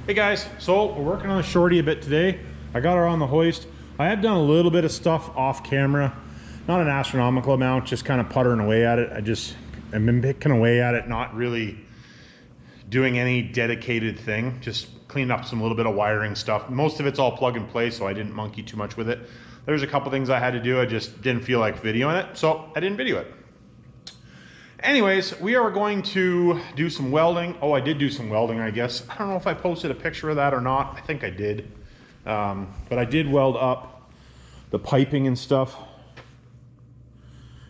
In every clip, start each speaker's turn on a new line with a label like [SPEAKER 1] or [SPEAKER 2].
[SPEAKER 1] Hey guys, so we're working on the shorty a bit today. I got her on the hoist. I have done a little bit of stuff off camera, not an astronomical amount, just kind of puttering away at it. I've been picking away at it, not really doing any dedicated thing, just cleaning up some little bit of wiring stuff. Most of it's all plug and play, so I didn't monkey too much with it. There's a couple things I had to do, I just didn't feel like videoing it, so I didn't video it. Anyways, we are going to do some welding. Oh, I did do some welding, I guess. I don't know if I posted a picture of that or not. I think I did. But I did weld up the piping and stuff.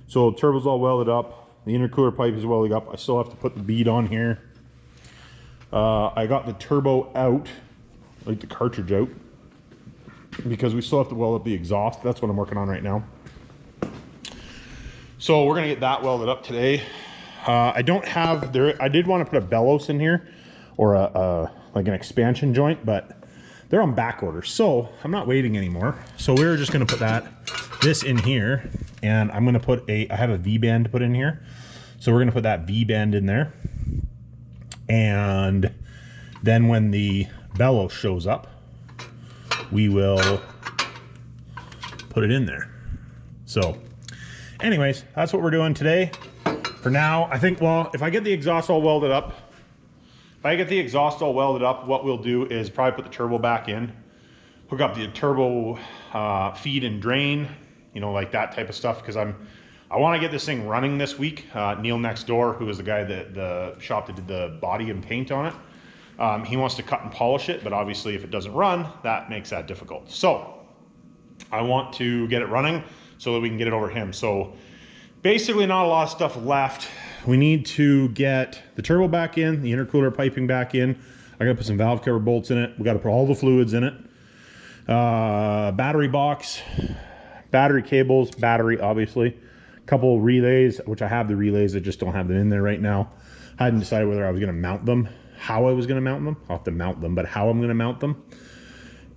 [SPEAKER 1] So the turbo's all welded up. The intercooler pipe is welded up. I still have to put the bead on here. I got the turbo out, like the cartridge out, because we still have to weld up the exhaust. That's what I'm working on right now. So we're gonna get that welded up today. I don't have there. I did want to put a bellows in here, or like an expansion joint, but they're on back order, so I'm not waiting anymore. So we're just gonna put this in here, and I'm gonna put I have a V-band to put in here, so we're gonna put that V-band in there, and then when the bellows shows up, we will put it in there. So anyways, that's what we're doing today. For now, I think, well, if I get the exhaust all welded up, what we'll do is probably put the turbo back in, hook up the turbo feed and drain, you know, like that type of stuff, because I want to get this thing running this week. Neil next door, who is the guy that the shop that did the body and paint on it, he wants to cut and polish it, but obviously if it doesn't run, that makes that difficult. So I want to get it running so that we can get it over him. So basically not a lot of stuff left. We need to get the turbo back in, the intercooler piping back in. I gotta put some valve cover bolts in it. We gotta put all the fluids in it. Battery box, battery cables, battery obviously. A couple relays, which I have the relays, I just don't have them in there right now. I hadn't decided whether I was gonna mount them, how I was gonna mount them. I'll have to mount them, but how I'm gonna mount them.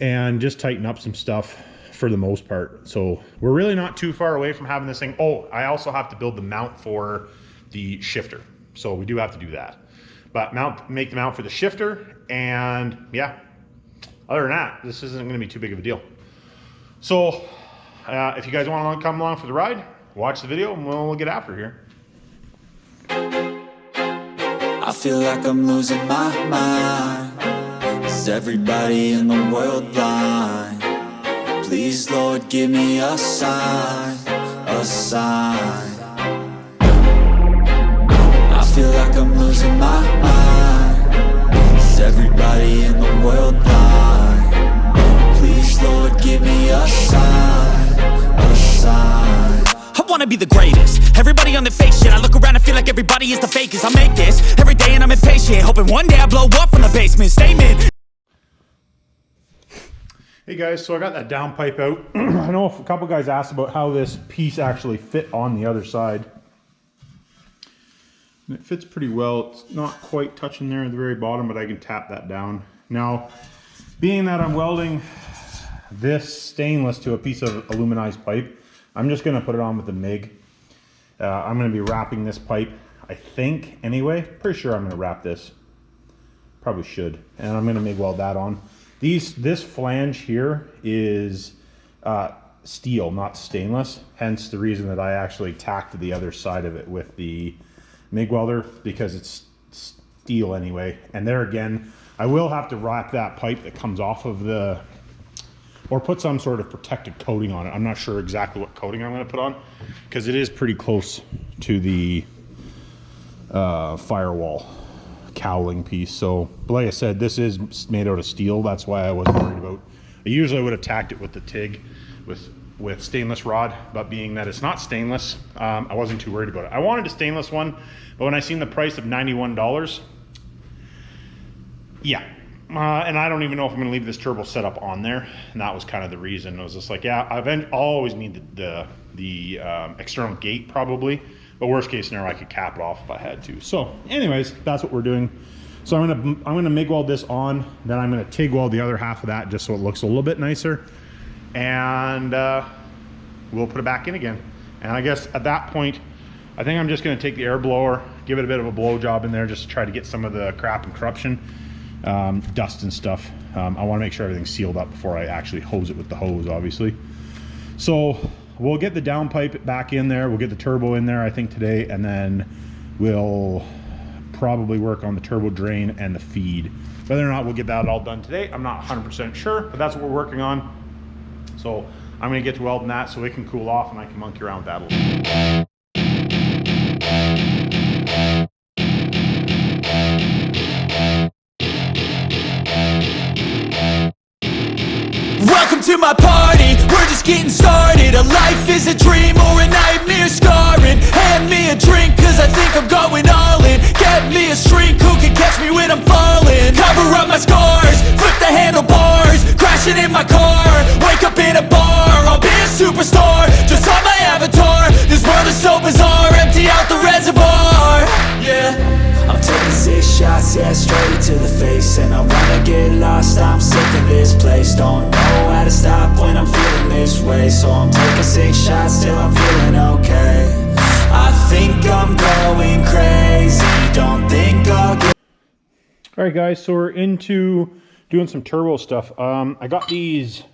[SPEAKER 1] And just tighten up some stuff for the most part. So we're really not too far away from having this thing. Oh, I also have to build the mount for the shifter. So we do have to do that. But make the mount for the shifter, and yeah, other than that, this isn't gonna be too big of a deal. So if you guys wanna come along for the ride, watch the video and we'll get after here.
[SPEAKER 2] I feel like I'm losing my mind. Is everybody in the world blind? Please, Lord, give me a sign, a sign. I feel like I'm losing my mind. Is everybody in the world blind? Please, Lord, give me a sign, a sign.
[SPEAKER 3] I wanna be the greatest. Everybody on the fake shit. I look around and feel like everybody is the fakest. I make this every day and I'm impatient, hoping one day I blow up from the basement. Statement.
[SPEAKER 1] Hey guys, so I got that down pipe out. I know a couple guys asked about how this piece actually fit on the other side. And it fits pretty well. It's not quite touching there at the very bottom, but I can tap that down. Now, being that I'm welding this stainless to a piece of aluminized pipe, I'm just gonna put it on with the MIG. I'm gonna be wrapping this pipe, I think, anyway. Pretty sure I'm gonna wrap this. Probably should. And I'm gonna MIG weld that on. This flange here is steel, not stainless. Hence the reason that I actually tacked the other side of it with the MIG welder, because it's steel anyway. And there again, I will have to wrap that pipe that comes off of or put some sort of protective coating on it. I'm not sure exactly what coating I'm gonna put on, because it is pretty close to the firewall cowling piece. So, but like I said, this is made out of steel. That's why I wasn't worried about. I usually would have tacked it with the TIG, with stainless rod, but being that it's not stainless, I wasn't too worried about it. I wanted a stainless one, but when I seen the price of $91, yeah. And I don't even know if I'm gonna leave this turbo setup on there. And that was kind of the reason. It was just like, yeah, I'll always need the external gate probably. But worst case scenario, I could cap it off if I had to. So anyways, that's what we're doing. So I'm gonna MIG weld this on, then I'm gonna TIG weld the other half of that just so it looks a little bit nicer. And we'll put it back in again. And I guess at that point, I think I'm just gonna take the air blower, give it a bit of a blow job in there just to try to get some of the crap and corruption dust and stuff. I want to make sure everything's sealed up before I actually hose it with the hose, obviously. So we'll get the downpipe back in there. We'll get the turbo in there, I think, today, and then we'll probably work on the turbo drain and the feed. Whether or not we'll get that all done today, I'm not 100% sure, but that's what we're working on. So I'm going to get to welding that so it can cool off and I can monkey around with that a little bit.
[SPEAKER 3] Welcome to my party, we're just getting started. A life is a dream or a nightmare scarring. Hand me a drink cause I think I'm going all in. Get me a shrink who can catch me when I'm falling. Cover up my scars, flip the handlebars. Crashing in my car, wake up in a bar. I'll be a superstar, just on my avatar. This world is so bizarre, empty out the reservoir. Yeah,
[SPEAKER 2] I'm taking 6 shots, yeah, straight to the face. And I wanna get lost, I'm sick of this place. Don't know how to stop when I'm feeling this way. So I'm taking 6 shots till I'm feeling okay. I think I'm going crazy, don't think I'll get...
[SPEAKER 1] All right, guys, so we're into doing some turbo stuff. I got these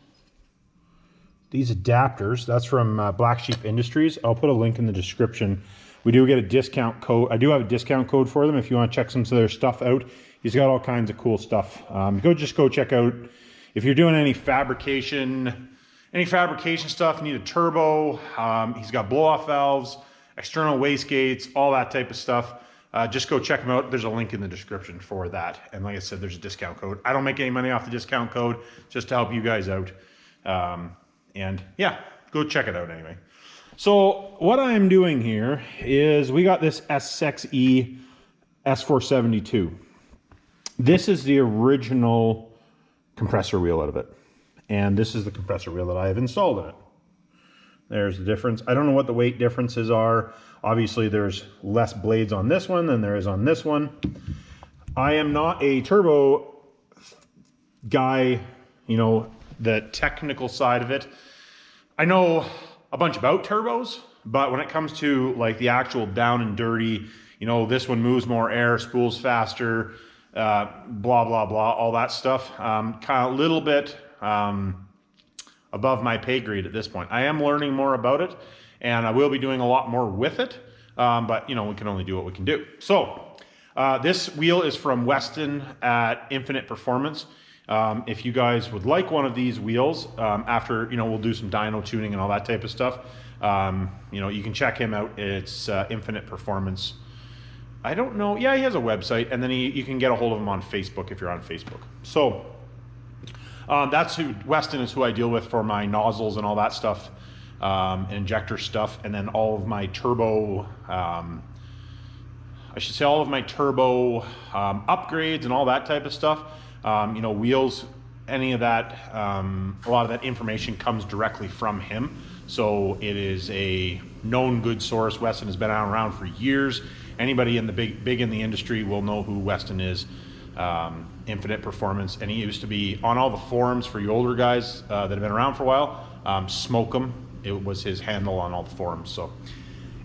[SPEAKER 1] adapters. That's from Black Sheep Industries. I'll put a link in the description. We do get a discount code. I do have a discount code for them if you want to check some of their stuff out. He's got all kinds of cool stuff. Go check out. If you're doing any fabrication stuff, need a turbo. He's got blow-off valves, external wastegates, all that type of stuff. Just go check him out. There's a link in the description for that. And like I said, there's a discount code. I don't make any money off the discount code, just to help you guys out. And yeah, go check it out anyway. So what I'm doing here is we got this SXE S472. This is the original compressor wheel out of it. And this is the compressor wheel that I have installed in it. There's the difference. I don't know what the weight differences are. Obviously there's less blades on this one than there is on this one. I am not a turbo guy, you know, the technical side of it. I know a bunch about turbos, but when it comes to like the actual down and dirty, you know, this one moves more air, spools faster, blah, blah, blah, all that stuff. Kind of a little bit above my pay grade at this point. I am learning more about it and I will be doing a lot more with it. But you know, we can only do what we can do. So this wheel is from Weston at Infinite Performance. If you guys would like one of these wheels, after, you know, we'll do some dyno tuning and all that type of stuff, you know, you can check him out. It's Infinite Performance. I don't know. Yeah, he has a website, and then you can get a hold of him on Facebook if you're on Facebook. So that's who Weston is, who I deal with for my nozzles and all that stuff, injector stuff, and then all of my turbo, I should say all of my turbo upgrades and all that type of stuff. You know, wheels, any of that, a lot of that information comes directly from him. So it is a known good source. Weston has been around for years. Anybody in the big in the industry will know who Weston is. Infinite Performance, and he used to be on all the forums for you older guys that have been around for a while. Smoke 'em, it was his handle on all the forums. So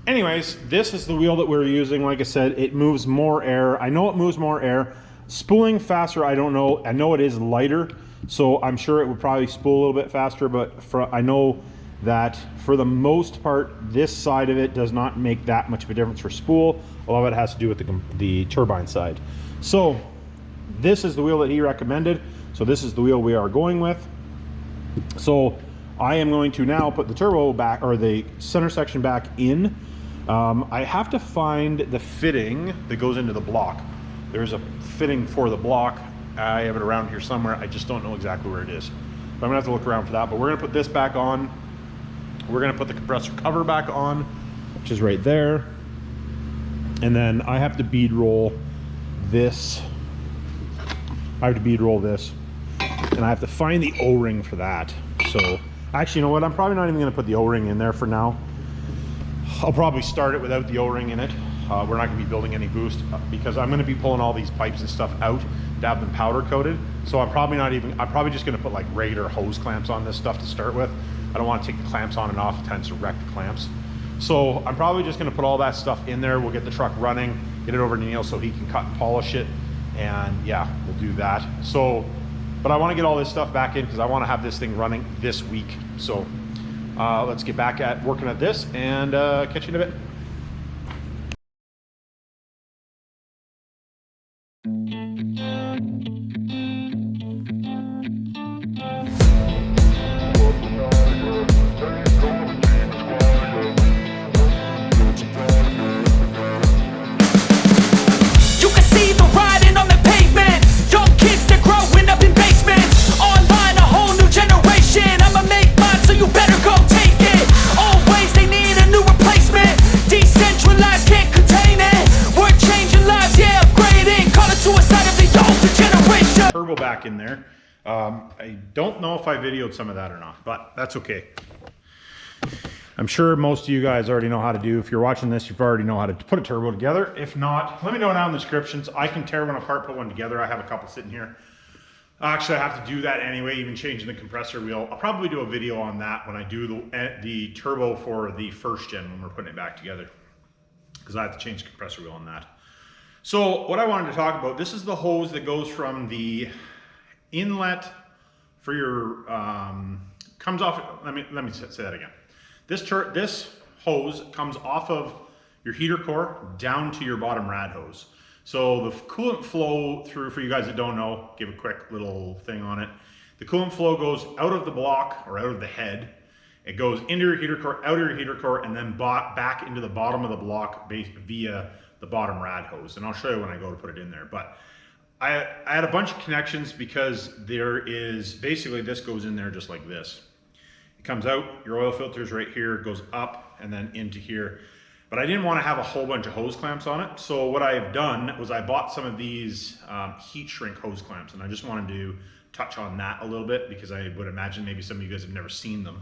[SPEAKER 1] anyways, this is the wheel that we're using. Like I said, it moves more air. I know it moves more air. Spooling faster, I don't know. I know it is lighter, so I'm sure it would probably spool a little bit faster, but I know that for the most part, this side of it does not make that much of a difference for spool. A lot of it has to do with the turbine side. So this is the wheel that he recommended. So this is the wheel we are going with. So I am going to now put the turbo back, or the center section back in. I have to find the fitting that goes into the block. There's a fitting for the block. I have it around here somewhere. I just don't know exactly where it is. But I'm gonna have to look around for that. But we're gonna put this back on. We're gonna put the compressor cover back on, which is right there. And then I have to bead roll this. I have to bead roll this. And I have to find the O-ring for that. So actually, you know what? I'm probably not even gonna put the O-ring in there for now. I'll probably start it without the O-ring in it. We're not gonna be building any boost because I'm gonna be pulling all these pipes and stuff out to have them powder coated. So I'm probably just gonna put like regular hose clamps on this stuff to start with. I don't wanna take the clamps on and off. It tends to wreck the clamps. So I'm probably just gonna put all that stuff in there. We'll get the truck running, get it over to Neil so he can cut and polish it. And yeah, we'll do that. So, but I want to get all this stuff back in because I want to have this thing running this week. So let's get back at working at this and catch you in a bit. Turbo back in there. I don't know if I videoed some of that or not, but that's okay. I'm sure most of you guys already know how to do. If you're watching this, you've already know how to put a turbo together. If not, let me know down in the descriptions. I can tear one apart, put one together. I have a couple sitting here. Actually, I have to do that anyway, even changing the compressor wheel. I'll probably do a video on that when I do the turbo for the first gen when we're putting it back together, because I have to change the compressor wheel on that. So what I wanted to talk about, this is the hose that goes from the inlet for your, comes off, let me say that again. This hose comes off of your heater core down to your bottom rad hose. So the coolant flow through, for you guys that don't know, give a quick little thing on it. The coolant flow goes out of the block or out of the head. It goes into your heater core, out of your heater core, and then back into the bottom of the block via the bottom rad hose. And I'll show you when I go to put it in there. But I had a bunch of connections because there is, basically this goes in there just like this. It comes out, your oil filter's right here, goes up and then into here. But I didn't want to have a whole bunch of hose clamps on it. So what I've done was I bought some of these heat shrink hose clamps, and I just wanted to touch on that a little bit because I would imagine maybe some of you guys have never seen them.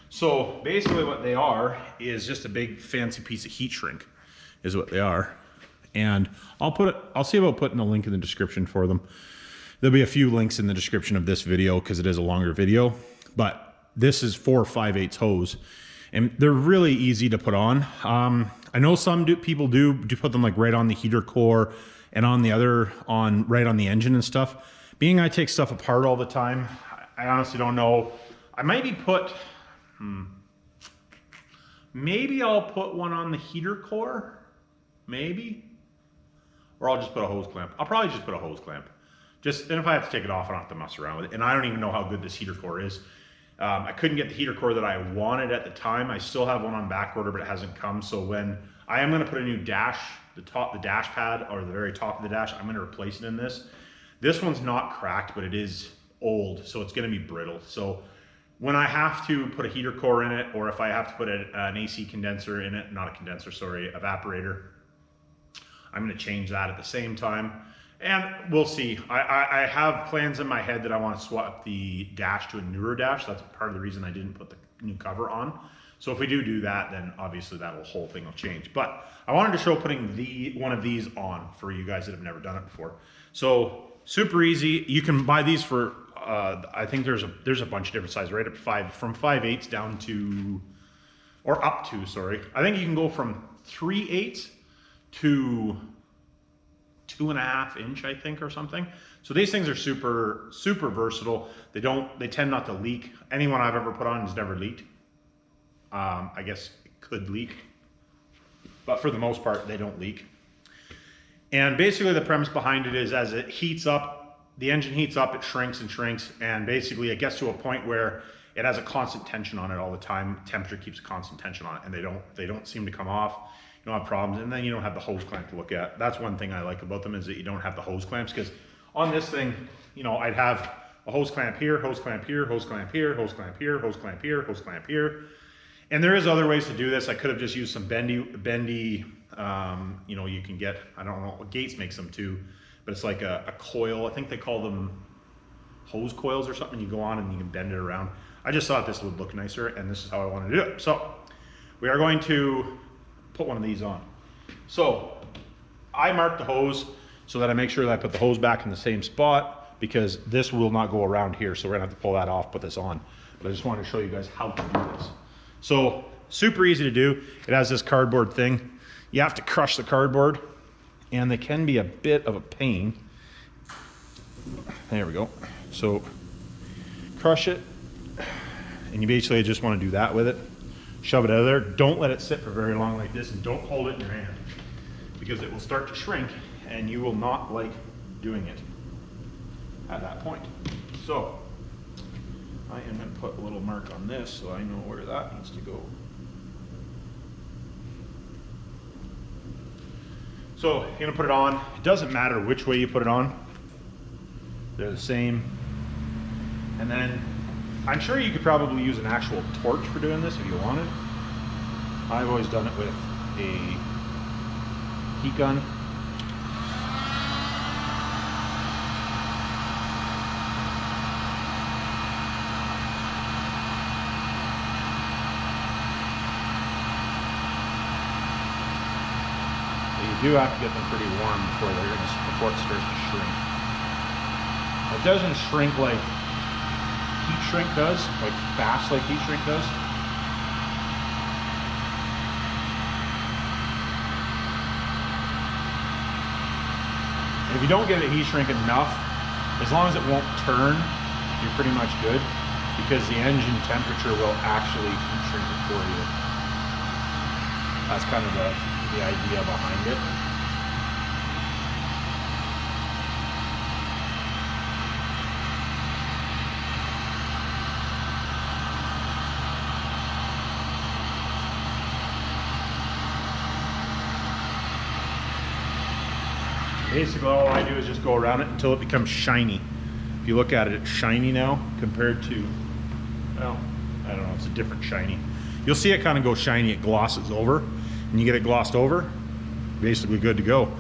[SPEAKER 1] So basically what they are is just a big fancy piece of heat shrink is what they are. And I'll see about putting a link in the description for them. There'll be a few links in the description of this video because it is a longer video, but this is 4 5/8 hose. And they're really easy to put on. I know some people do put them like right on the heater core and on the other, right on the engine and stuff. Being I take stuff apart all the time, I honestly don't know. I maybe maybe I'll put one on the heater core, maybe. Or I'll just put a hose clamp. I'll probably just put a hose clamp. And if I have to take it off, I don't have to mess around with it. And I don't even know how good this heater core is. I couldn't get the heater core that I wanted at the time. I still have one on back order, but it hasn't come. So when I am going to put a new dash, the dash pad or the very top of the dash, I'm going to replace it in this. This one's not cracked, but it is old, so it's going to be brittle. So when I have to put a heater core in it, or if I have to put an AC condenser in it, not a condenser, sorry, evaporator, I'm going to change that at the same time. And we'll see. I have plans in my head that I want to swap the dash to a newer dash. That's part of the reason I didn't put the new cover on. So if we do that, then obviously that whole thing will change. But I wanted to show putting one of these on for you guys that have never done it before. So super easy. You can buy these for, I think there's a bunch of different sizes, right up from 5/8 down to, or up to, sorry. I think you can go from 3/8 to 2.5 inch, I think, or something. So these things are super, super versatile. They tend not to leak. Anyone I've ever put on has never leaked. I guess it could leak, but for the most part, they don't leak. And basically the premise behind it is as it heats up, the engine heats up, it shrinks and shrinks. And basically it gets to a point where it has a constant tension on it all the time. Temperature keeps a constant tension on it, and they don't seem to come off. You don't have problems, and then you don't have the hose clamp to look at. That's one thing I like about them, is that you don't have the hose clamps, because on this thing, you know, I'd have a hose clamp here, hose clamp here, hose clamp here, hose clamp here, hose clamp here, hose clamp here. And there is other ways to do this. I could have just used some bendy, you know, you can get, I don't know, Gates makes them too, but it's like a coil. I think they call them hose coils or something. You go on and you can bend it around. I just thought this would look nicer, and this is how I wanted to do it. So we are going to put one of these on. So I marked the hose so that I make sure that I put the hose back in the same spot, because this will not go around here. So we're gonna have to pull that off, put this on. But I just wanted to show you guys how to do this. So super easy to do. It has this cardboard thing. You have to crush the cardboard, and they can be a bit of a pain. There we go. So crush it, and you basically just want to do that with it. Shove it out of there. Don't let it sit for very long like this, and don't hold it in your hand, because it will start to shrink and you will not like doing it at that point. So I am going to put a little mark on this so I know where that needs to go. So you're going to put it on. It doesn't matter which way you put it on. They're the same. And then I'm sure you could probably use an actual torch for doing this if you wanted. I've always done it with a heat gun. You do have to get them pretty warm before it starts to shrink. It doesn't shrink like heat shrink does, like fast like heat shrink does. And if you don't get it heat shrink enough, as long as it won't turn, you're pretty much good, because the engine temperature will actually heat shrink it for you. That's kind of the idea behind it. Basically all I do is just go around it until it becomes shiny. If you look at it, it's shiny now compared to, well, I don't know, it's a different shiny. You'll see it kind of go shiny, it glosses over. And you get it glossed over, basically good to go.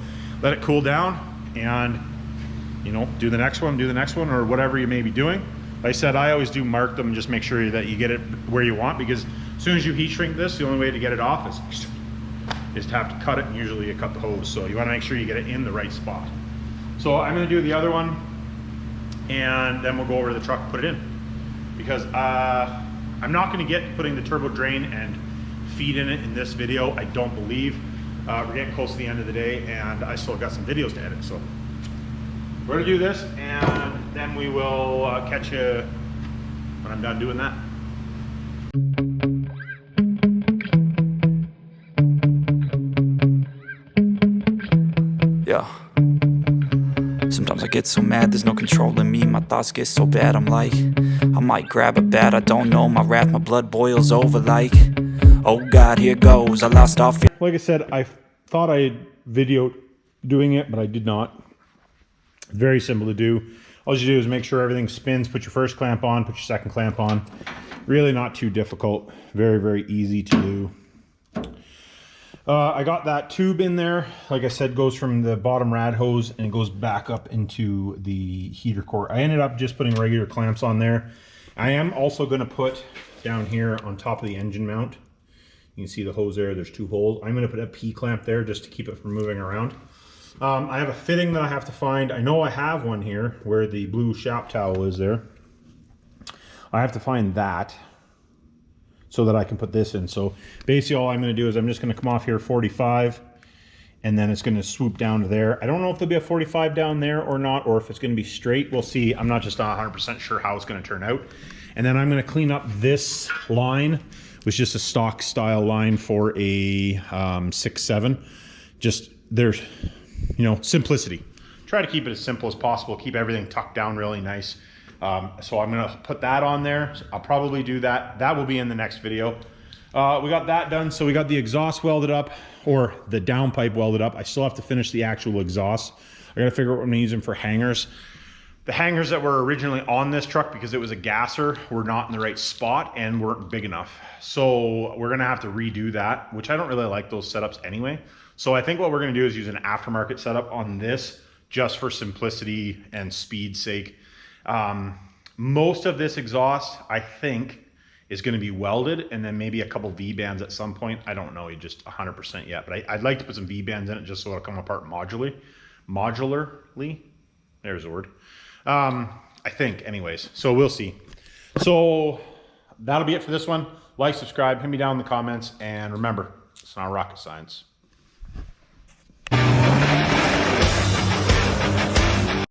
[SPEAKER 1] Let it cool down, and you know, do the next one, or whatever you may be doing. Like I said, I always do mark them and just make sure that you get it where you want, because as soon as you heat shrink this, the only way to get it off is to have to cut it, and usually you cut the hose. So you want to make sure you get it in the right spot. So I'm going to do the other one, and then we'll go over to the truck and put it in, because I'm not going to get putting the turbo drain and feed in it in this video, I don't believe. We're getting close to the end of the day, and I still got some videos to edit, so we're gonna do this, and then we will catch you when I'm done doing that.
[SPEAKER 2] Yeah. Sometimes I get so mad, there's no controlling me. My thoughts get so bad, I'm like, I might grab a bat, I don't know. My wrath, my blood boils over like, oh God, here goes. I lost all fear.
[SPEAKER 1] Like I said, I thought I had videoed doing it, but I did not. Very simple to do. All you do is make sure everything spins, put your first clamp on, put your second clamp on. Really not too difficult. Very, very easy to do. I got that tube in there. Like I said, goes from the bottom rad hose and it goes back up into the heater core. I ended up just putting regular clamps on there. I am also going to put down here on top of the engine mount. You can see the hose there. There's two holes. I'm going to put a P-clamp there just to keep it from moving around. I have a fitting that I have to find. I know I have one here where the blue shop towel is there. I have to find that so that I can put this in. So basically all I'm going to do is I'm just going to come off here 45, and then it's going to swoop down to there. I don't know if there'll be a 45 down there or not, or if it's going to be straight. We'll see. I'm not just 100% sure how it's going to turn out. And then I'm going to clean up this line, which is just a stock style line for a 6.7. Just there's, you know, simplicity. Try to keep it as simple as possible. Keep everything tucked down really nice. So I'm going to put that on there. I'll probably do that. That will be in the next video. We got that done. So we got the exhaust welded up, or the downpipe welded up. I still have to finish the actual exhaust. I got to figure out what I'm going to use them for hangers. The hangers that were originally on this truck, because it was a gasser, were not in the right spot and weren't big enough. So we're going to have to redo that, which I don't really like those setups anyway. So I think what we're going to do is use an aftermarket setup on this, just for simplicity and speed's sake. Most of this exhaust, I think, is going to be welded, and then maybe a couple V-bands at some point. I don't know just 100% yet, but I'd like to put some V-bands in it just so it'll come apart modularly. There's the word. I think, anyways. So we'll see. So that'll be it for this one. Like, subscribe, hit me down in the comments, and remember, it's not rocket science.